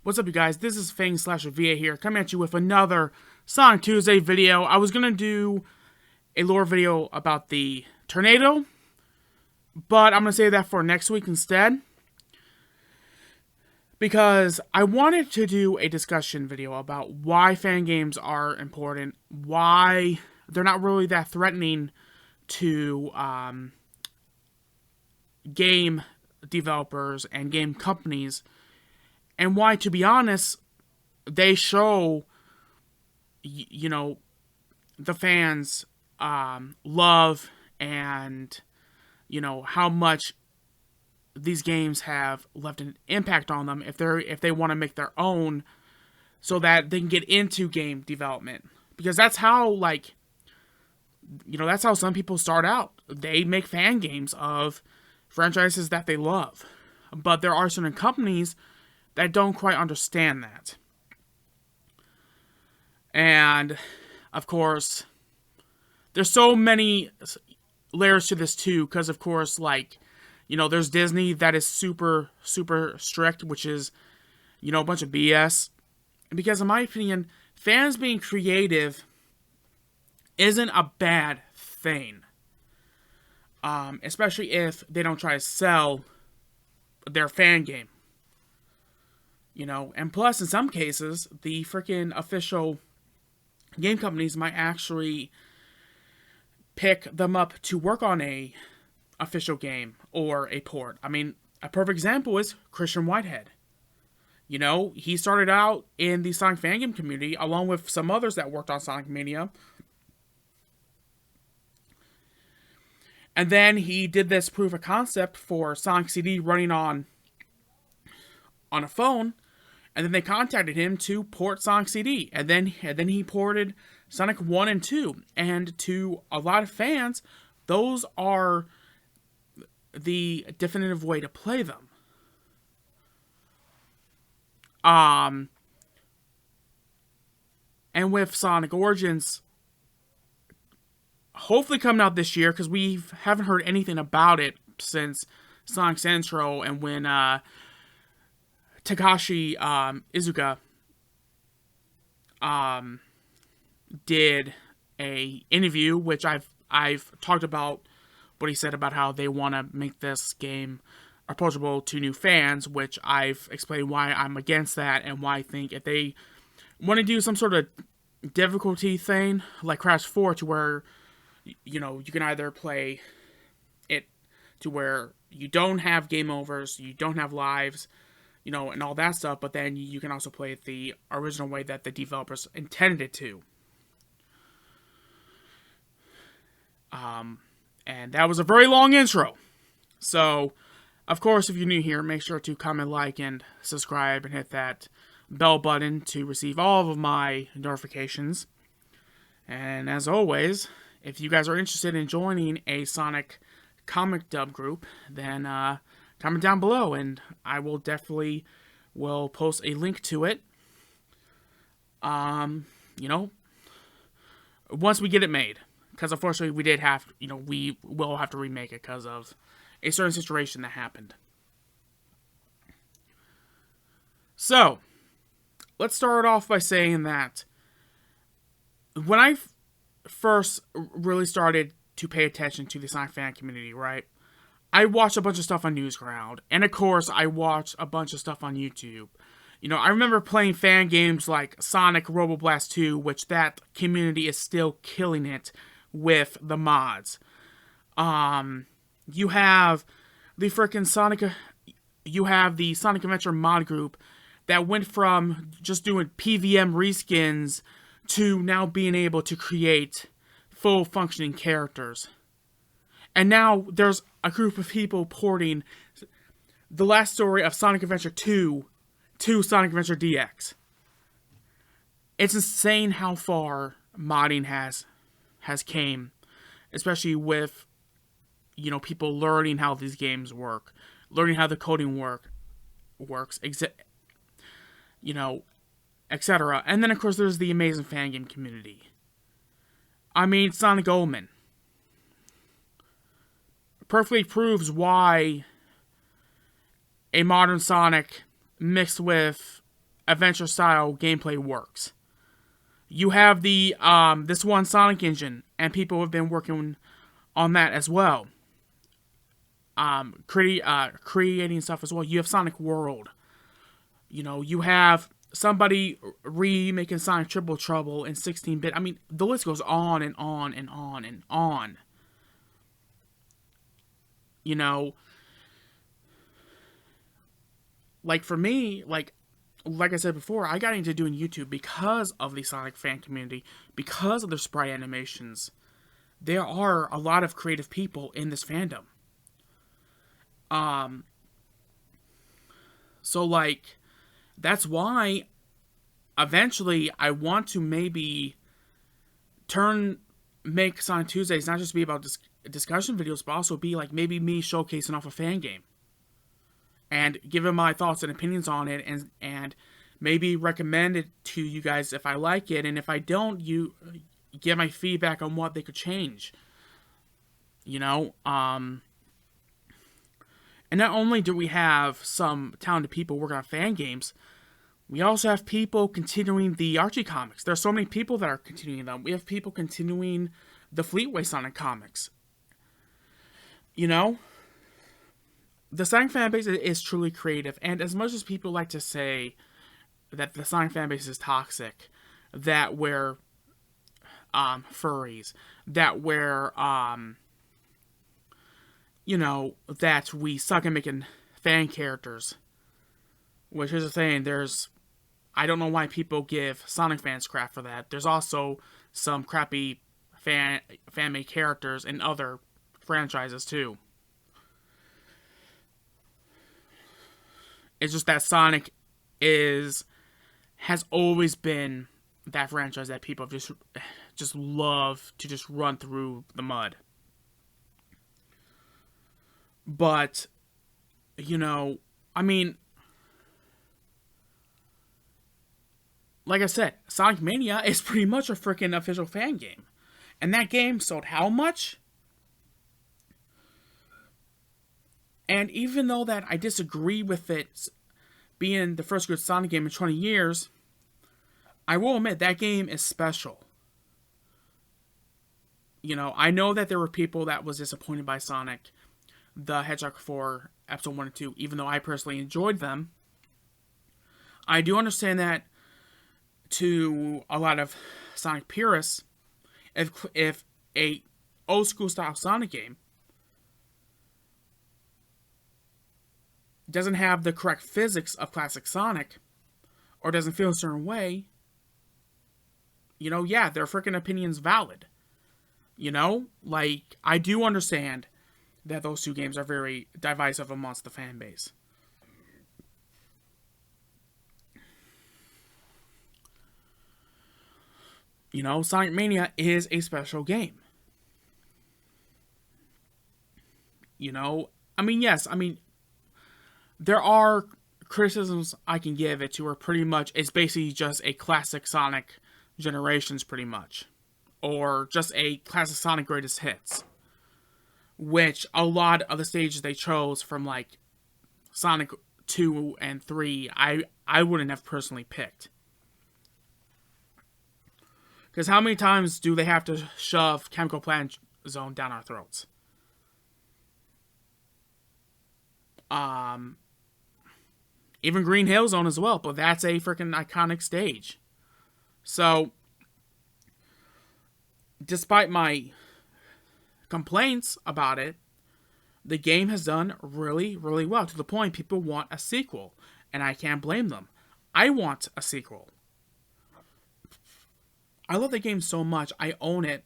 What's up, you guys? This is Fang /VA here, coming at you with another Sonic Tuesday video. I was going to do a lore video about the tornado, but I'm going to save that for next week instead, because I wanted to do a discussion video about why fan games are important, why they're not really that threatening to game developers and game companies, and why, to be honest, they show, you know, the fans love and, you know, how much these games have left an impact on them if they want to make their own, so that they can get into game development. Because that's how, like, you know, that's how some people start out. They make fan games of franchises that they love. But there are certain companies that don't quite understand that. And, of course, there's so many layers to this too, because, of course, like, you know, there's Disney that is super, super strict, which is, you know, a bunch of BS. Because, in my opinion, fans being creative isn't a bad thing. Especially if they don't try to sell their fan game. You know, and plus, in some cases, the freaking official game companies might actually pick them up to work on a official game or a port. I mean, a perfect example is Christian Whitehead. You know, he started out in the Sonic fan game community, along with some others that worked on Sonic Mania. And then he did this proof of concept for Sonic CD running on a phone. And then they contacted him to port Sonic CD. And then he ported Sonic 1 and 2. And to a lot of fans, those are the definitive way to play them. And with Sonic Origins hopefully coming out this year, because we haven't heard anything about it since Sonic's intro and when Takashi Iizuka did a interview, which I've talked about what he said about how they want to make this game approachable to new fans, which I've explained why I'm against that, and why I think if they want to do some sort of difficulty thing like Crash 4, to where, you know, you can either play it to where you don't have game overs, you don't have lives, you know, and all that stuff, but then you can also play it the original way that the developers intended it to. And that was a very long intro. So, of course, if you're new here, make sure to comment, like, and subscribe, and hit that bell button to receive all of my notifications. And as always, if you guys are interested in joining a Sonic comic dub group, then comment down below, and I will definitely post a link to it. You know, once we get it made, because unfortunately we will have to remake it because of a certain situation that happened. So, let's start off by saying that when I first really started to pay attention to the Sonic fan community, right, I watched a bunch of stuff on Newsground, and of course, I watched a bunch of stuff on YouTube. You know, I remember playing fan games like Sonic Robo Blast 2, which that community is still killing it with the mods. You have the frickin' Sonic Adventure mod group that went from just doing PVM reskins to now being able to create full functioning characters. And now there's a group of people porting the last story of Sonic Adventure 2 to Sonic Adventure DX. It's insane how far modding has came, especially with, you know, people learning how these games work, learning how the coding work, works, you know, etc. And then, of course, there's the amazing fan game community. I mean, Sonic Omen perfectly proves why a modern Sonic mixed with adventure-style gameplay works. You have the this one Sonic engine, and people have been working on that as well. Creating stuff as well. You have Sonic World. You have somebody remaking Sonic Triple Trouble in 16-bit. I mean, the list goes on and on and on and on. Like for me, like I said before, I got into doing YouTube because of the Sonic fan community, because of their sprite animations. There are a lot of creative people in this fandom. So like, that's why eventually I want to maybe make Sonic Tuesdays not just be about discussion videos, but also be like maybe me showcasing off a fan game and giving my thoughts and opinions on it, and maybe recommend it to you guys if I like it, and if I don't, you give my feedback on what they could change. And not only do we have some talented people working on fan games, we also have people continuing the Archie comics. There are so many people that are continuing them. We have people continuing the Fleetway Sonic comics. The Sonic fanbase is truly creative, and as much as people like to say that the Sonic fanbase is toxic, that we're furries, that we're that we suck at making fan characters, which is a thing. I don't know why people give Sonic fans crap for that. There's also some crappy fan-made characters in other franchises too. It's just that Sonic has always been that franchise that people just love to just run through the mud. But, I mean, like I said, Sonic Mania is pretty much a freaking official fan game. And that game sold how much? And even though that I disagree with it being the first good Sonic game in 20 years, I will admit that game is special. I know that there were people that was disappointed by Sonic the Hedgehog 4 Episode 1 and 2, even though I personally enjoyed them. I do understand that to a lot of Sonic purists, if a old school style Sonic game doesn't have the correct physics of classic Sonic, or doesn't feel a certain way, yeah, their freaking opinion's valid. Like, I do understand that those two games are very divisive amongst the fan base. Sonic Mania is a special game. Yes, there are criticisms I can give it to, where pretty much it's basically just a classic Sonic Generations, pretty much. Or just a classic Sonic Greatest Hits. Which a lot of the stages they chose from, like, Sonic 2 and 3, I wouldn't have personally picked. Because how many times do they have to shove Chemical Plant Zone down our throats? Even Green Hill Zone as well, but that's a freaking iconic stage. So, despite my complaints about it, the game has done really, really well, to the point people want a sequel, and I can't blame them. I want a sequel. I love the game so much, I own it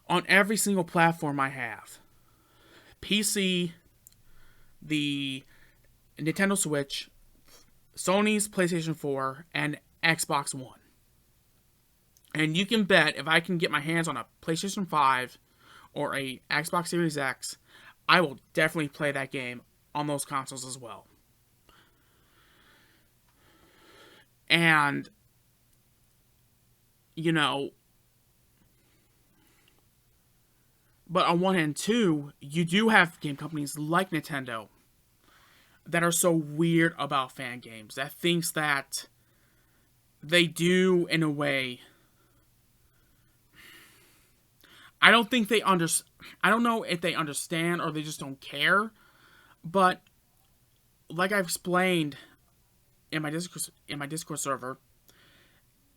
on every single platform I have. PC, the Nintendo Switch, Sony's PlayStation 4, and Xbox One. And you can bet if I can get my hands on a PlayStation 5 or a Xbox Series X, I will definitely play that game on those consoles as well. And, you know, but on one hand, too, you do have game companies like Nintendo that are so weird about fan games, that thinks that they do, in a way, I don't think they I don't know if they understand or they just don't care, but like I've explained in my Discord server,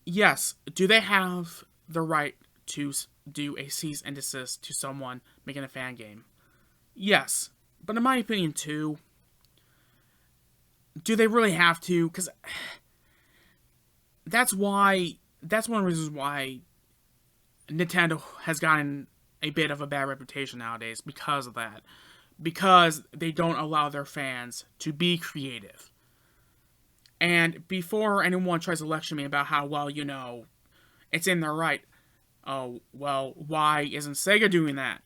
yes, do they have the right to do a cease and desist to someone making a fan game? Yes, but in my opinion too, do they really have to? Because that's one of the reasons why Nintendo has gotten a bit of a bad reputation nowadays, because of that. Because they don't allow their fans to be creative. And before anyone tries to lecture me about how, well, it's in their right, oh, well, why isn't Sega doing that?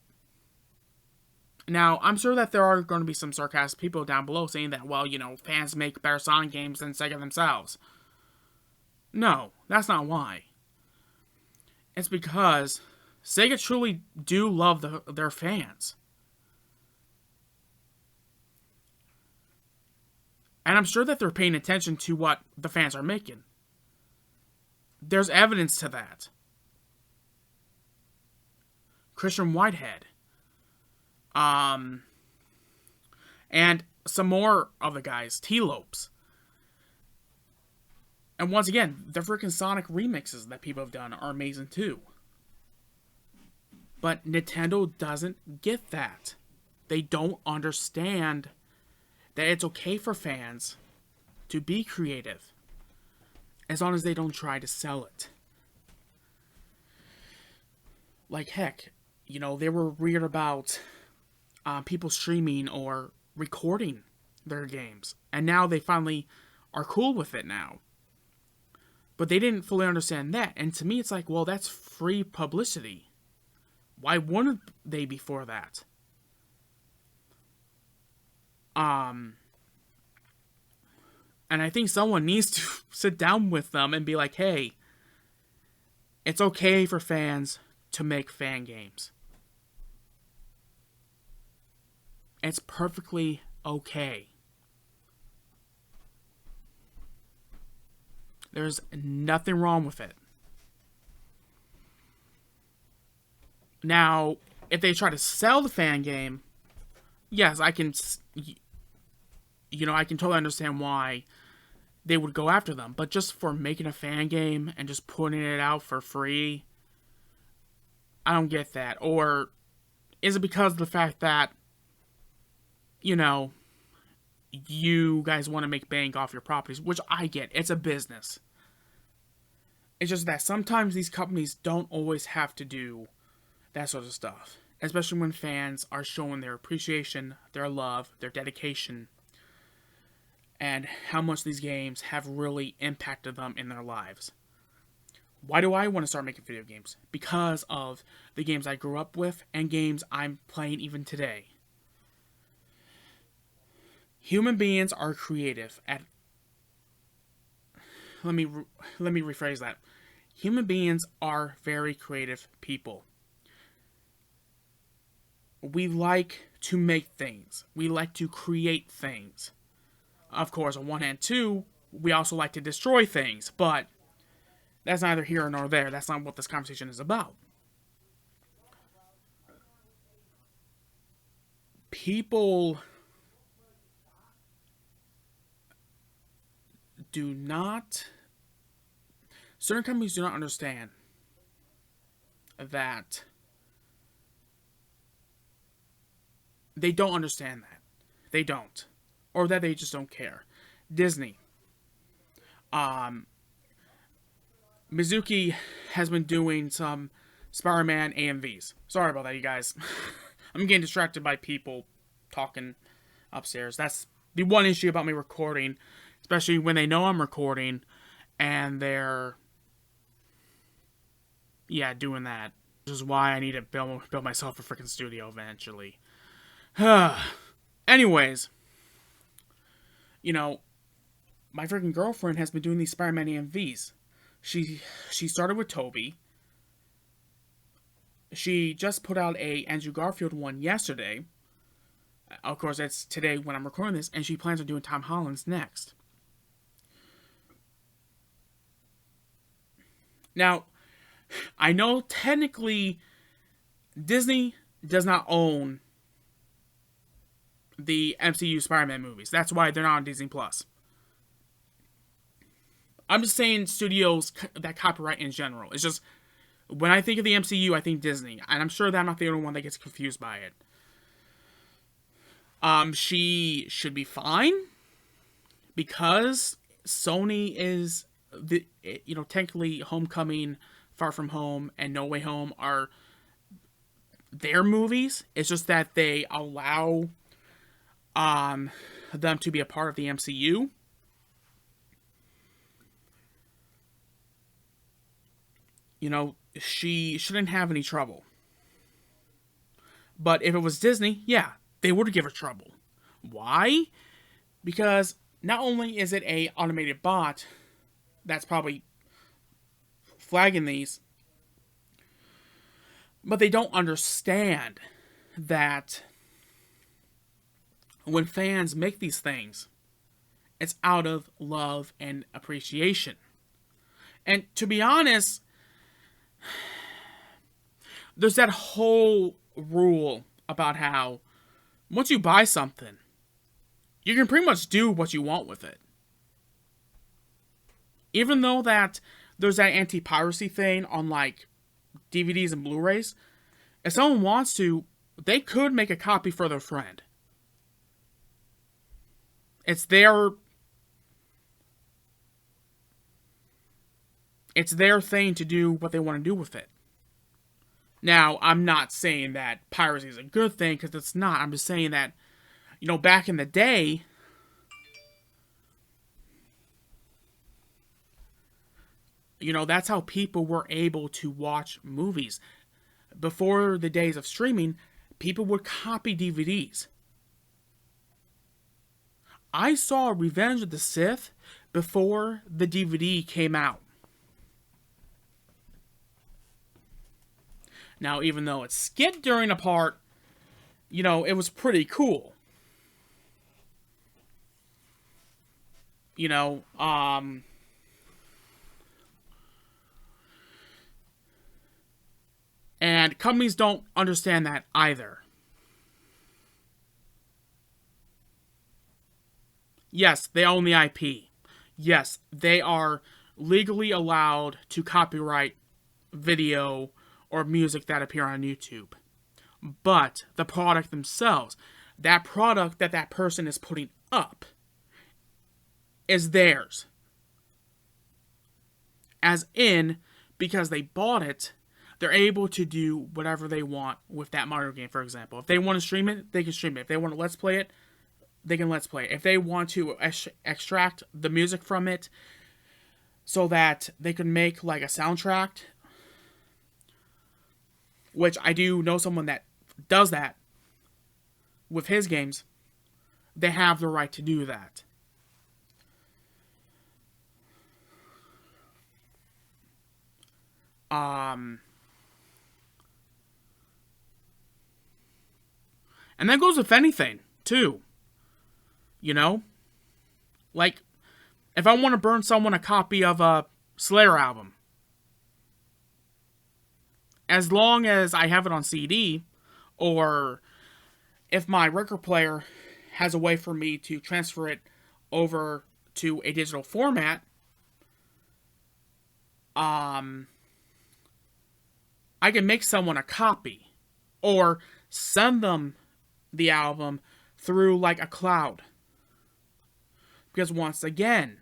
Now, I'm sure that there are going to be some sarcastic people down below saying that, well, fans make better Sonic games than Sega themselves. No, that's not why. It's because Sega truly do love their fans. And I'm sure that they're paying attention to what the fans are making. There's evidence to that. Christian Whitehead. And some more of the guys, T-Lopes. And once again, the freaking Sonic remixes that people have done are amazing too. But Nintendo doesn't get that. They don't understand that it's okay for fans to be creative, as long as they don't try to sell it. Like, heck, they were weird about people streaming or recording their games, and now they finally are cool with it now. But they didn't fully understand that, and to me it's like, well, that's free publicity. Why wouldn't they before that? And I think someone needs to sit down with them and be like, hey, it's okay for fans to make fan games. It's perfectly okay. There's nothing wrong with it. Now, if they try to sell the fan game, yes, I can totally understand why they would go after them. But just for making a fan game and just putting it out for free, I don't get that. Or is it because of the fact that, you guys want to make bank off your properties, which I get. It's a business. It's just that sometimes these companies don't always have to do that sort of stuff. Especially when fans are showing their appreciation, their love, their dedication, and how much these games have really impacted them in their lives. Why do I want to start making video games? Because of the games I grew up with and games I'm playing even today. Human beings are creative let me rephrase that. Human beings are very creative people. We like to make things. We like to create things. Of course, on one hand, too, we also like to destroy things, but that's neither here nor there. That's not what this conversation is about. People certain companies do not understand that they don't understand that. They don't. Or that they just don't care. Disney. Mizuki has been doing some Spider-Man Amvs. Sorry about that, you guys. I'm getting distracted by people talking upstairs. That's the one issue about me recording, especially when they know I'm recording and they're doing that. Which is why I need to build myself a freaking studio eventually. Anyways, You know, my freaking girlfriend has been doing these Spider-Man Amvs. She started with Toby. She just put out a Andrew Garfield one yesterday. Of course, that's today when I'm recording this, and she plans on doing Tom Holland's next. Now, I know technically Disney does not own the MCU Spider-Man movies. That's why they're not on Disney Plus. I'm just saying studios that copyright in general. It's just, when I think of the MCU, I think Disney. And I'm sure that I'm not the only one that gets confused by it. She should be fine. Because Sony is, technically Homecoming, Far From Home, and No Way Home are their movies. It's just that they allow them to be a part of the MCU. She shouldn't have any trouble. But if it was Disney, yeah, they would give her trouble. Why? Because not only is it a automated bot that's probably flagging these, but they don't understand that when fans make these things, it's out of love and appreciation. And to be honest, there's that whole rule about how once you buy something, you can pretty much do what you want with it. Even though that there's that anti-piracy thing on like DVDs and Blu-rays, if someone wants to, they could make a copy for their friend. It's their thing to do what they want to do with it. Now, I'm not saying that piracy is a good thing, because it's not. I'm just saying that, back in the day, that's how people were able to watch movies. Before the days of streaming, people would copy DVDs. I saw Revenge of the Sith before the DVD came out. Now, even though it skipped during a part, it was pretty cool. And companies don't understand that either. Yes, they own the IP. Yes, they are legally allowed to copyright video or music that appear on YouTube. But the product themselves, that product that person is putting up, is theirs. As in, because they bought it, they're able to do whatever they want with that Mario game, for example. If they want to stream it, they can stream it. If they want to Let's Play it, they can Let's Play it. If they want to extract the music from it so that they can make like a soundtrack, which I do know someone that does that with his games, they have the right to do that. And that goes with anything, too. Like, if I want to burn someone a copy of a Slayer album, as long as I have it on CD, or if my record player has a way for me to transfer it over to a digital format, I can make someone a copy, or send them the album through like a cloud. Because once again,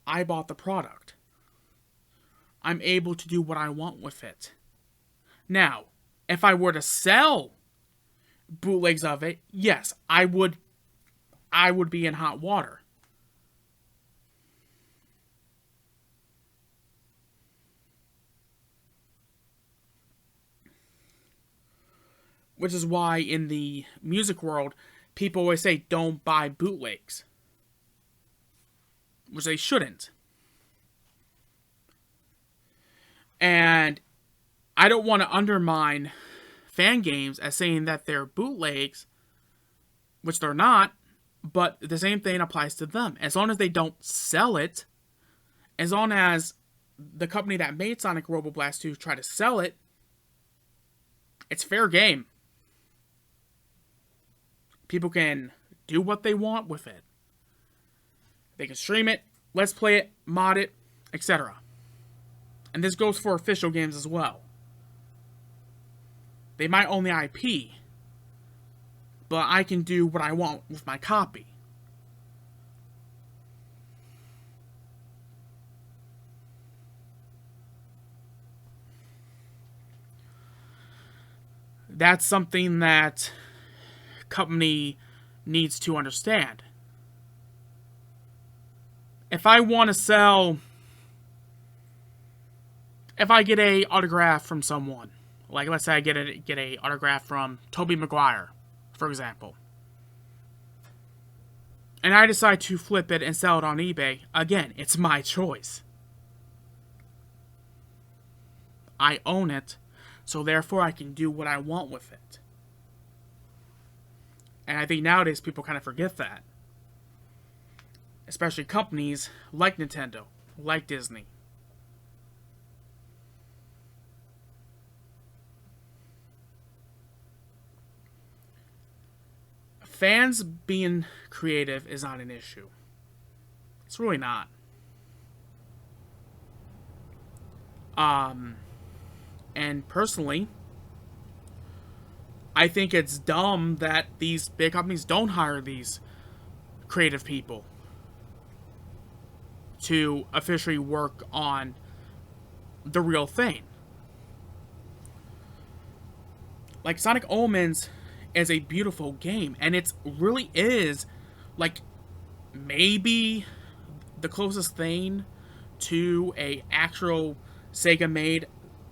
I bought the product. I'm able to do what I want with it. Now, if I were to sell bootlegs of it, yes, I would be in hot water. Which is why in the music world, people always say, don't buy bootlegs. which they shouldn't. And I don't want to undermine fan games as saying that they're bootlegs, which they're not, but the same thing applies to them. As long as they don't sell it, as long as the company that made Sonic Robo Blast 2 try to sell it, it's fair game. People can do what they want with it. They can stream it, let's play it, mod it, etc. And this goes for official games as well. They might own the IP, but I can do what I want with my copy. That's something that company needs to understand. If I want to sell, if I get a autograph from someone, like let's say I get a autograph from Tobey Maguire, for example, and I decide to flip it and sell it on eBay, again, it's my choice. I own it, so therefore I can do what I want with it. And I think nowadays people kind of forget that. Especially companies like Nintendo, like Disney. Fans being creative is not an issue. It's really not. And personally, I think it's dumb that these big companies don't hire these creative people to officially work on the real thing. Like, Sonic Omens is a beautiful game, and it really is, like, maybe the closest thing to a actual Sega-made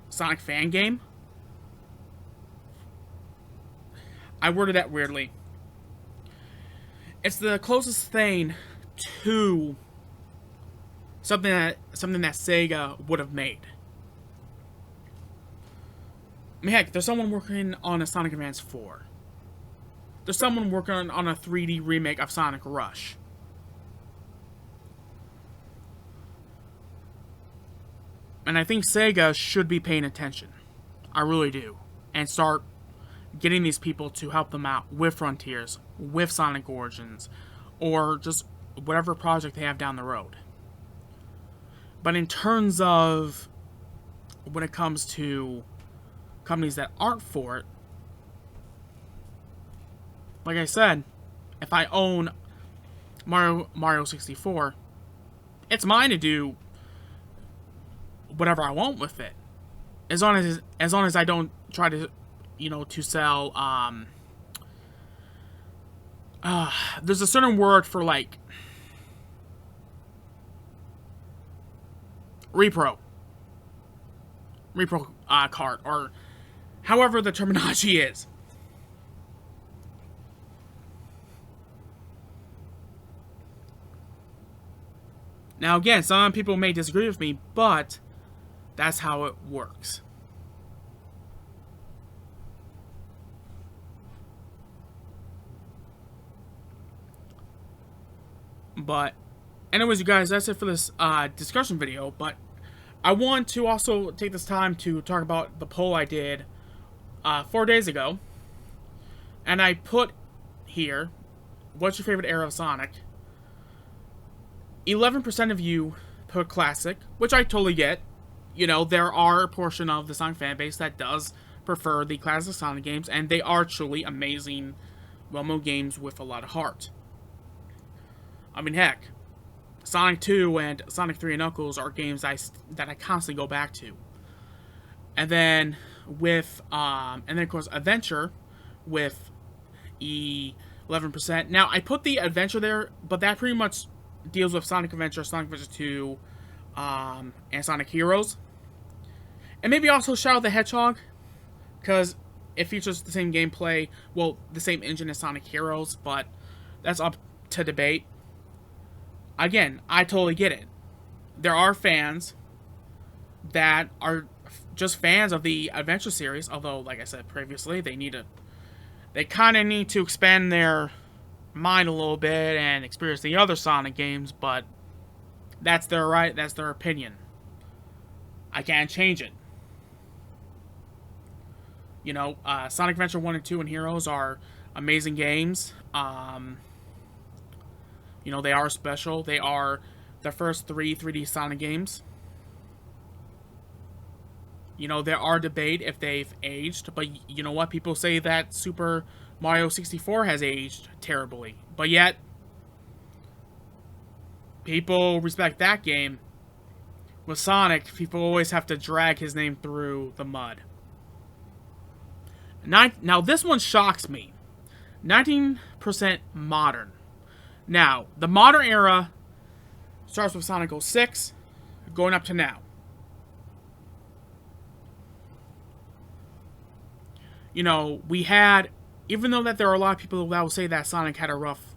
Sonic fan game. I worded that weirdly. It's the closest thing to something that Sega would have made. I mean, heck, there's someone working on a Sonic Advance 4. There's someone working on a 3D remake of Sonic Rush. And I think Sega should be paying attention. I really do. And start getting these people to help them out with Frontiers, with Sonic Origins, or just whatever project they have down the road. But in terms of when it comes to companies that aren't for it, like I said, if I own Mario 64, it's mine to do whatever I want with it. As long as I don't try to, to sell, there's a certain word for, like, repro cart, or however the terminology is. Now again, some people may disagree with me, but that's how it works. But anyways, you guys, that's it for this discussion video. But I want to also take this time to talk about the poll I did 4 days ago. And I put here, what's your favorite era of Sonic? 11% of you put classic, which I totally get. There are a portion of the Sonic fan base that does prefer the classic Sonic games, and they are truly amazing, well-made games with a lot of heart. I mean, heck, Sonic 2 and Sonic 3 and Knuckles are games that I constantly go back to. And then of course Adventure with 11%. Now, I put the Adventure there, but that pretty much deals with Sonic Adventure, Sonic Adventure 2, and Sonic Heroes. And maybe also Shadow the Hedgehog, because it features the same gameplay, well, the same engine as Sonic Heroes, but that's up to debate. again, I totally get it. There are fans that are just fans of the adventure series, although, like I said previously, they kind of need to expand their mind a little bit and experience the other Sonic games, but that's their right, that's their opinion. I can't change it. You know, Sonic Adventure 1 and 2 and Heroes are amazing games. You know, they are special. They are the first 3D Sonic games. You know, there are debate if they've aged, but you know what? People say that Super Mario 64 has aged terribly. But yet, people respect that game. With Sonic, people always have to drag his name through the mud. Now, this one shocks me. 19% modern. Now, the modern era starts with Sonic 06, going up to now. You know, we had, even though that there are a lot of people that will say that Sonic had a rough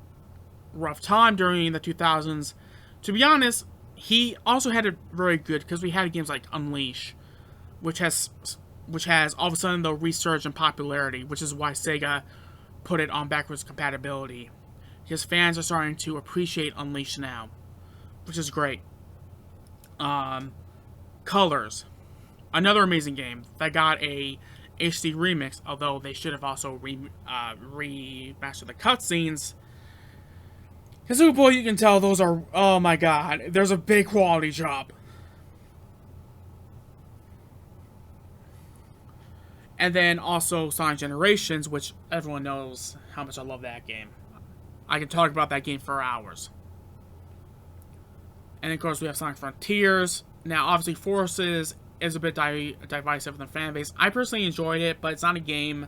time during the 2000s, to be honest, he also had it very good because we had games like Unleash, which has all of a sudden the resurgence in popularity, which is why Sega put it on backwards compatibility. His fans are starting to appreciate Unleash now, which is great. Colors, another amazing game that got a HD remix, although they should have also remastered the cutscenes. Because, oh boy, you can tell those are, oh my god, there's a big quality drop. And then also Sonic Generations, which everyone knows how much I love that game. I can talk about that game for hours. And of course we have Sonic Frontiers. Now obviously Forces is a bit divisive in the fan base. I personally enjoyed it, but it's not a game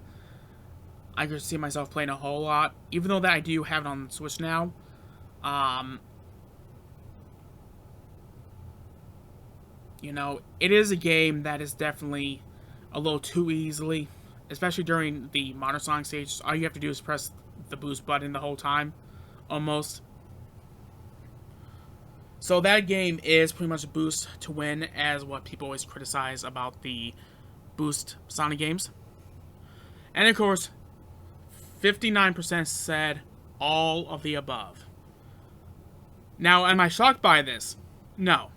I could see myself playing a whole lot. Even though that I do have it on Switch now. You know, it is a game that is definitely a little too easily, especially during the modern Sonic stage. All you have to do is press the boost button the whole time, almost. So that game is pretty much a boost to win, as what people always criticize about the boost Sonic games. And of course, 59% said all of the above. Now, am I shocked by this? No.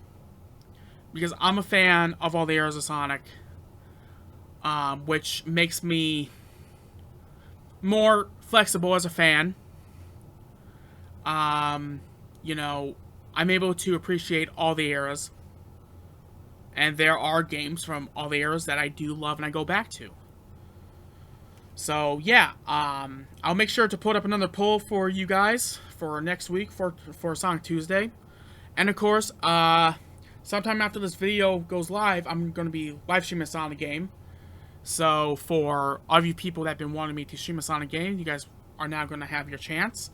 Because I'm a fan of all the eras of Sonic, which makes me more flexible as a fan. You know, I'm able to appreciate all the eras. And there are games from all the eras that I do love and I go back to. So, yeah, I'll make sure to put up another poll for you guys for next week for Sonic Tuesday. And, of course, sometime after this video goes live, I'm going to be live streaming a Sonic game. So, for all of you people that have been wanting me to stream a Sonic game, you guys are now going to have your chance.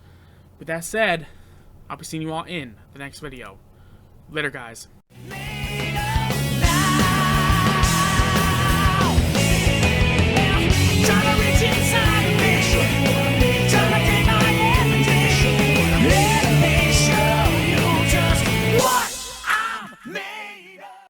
With that said, I'll be seeing you all in the next video. Later, guys.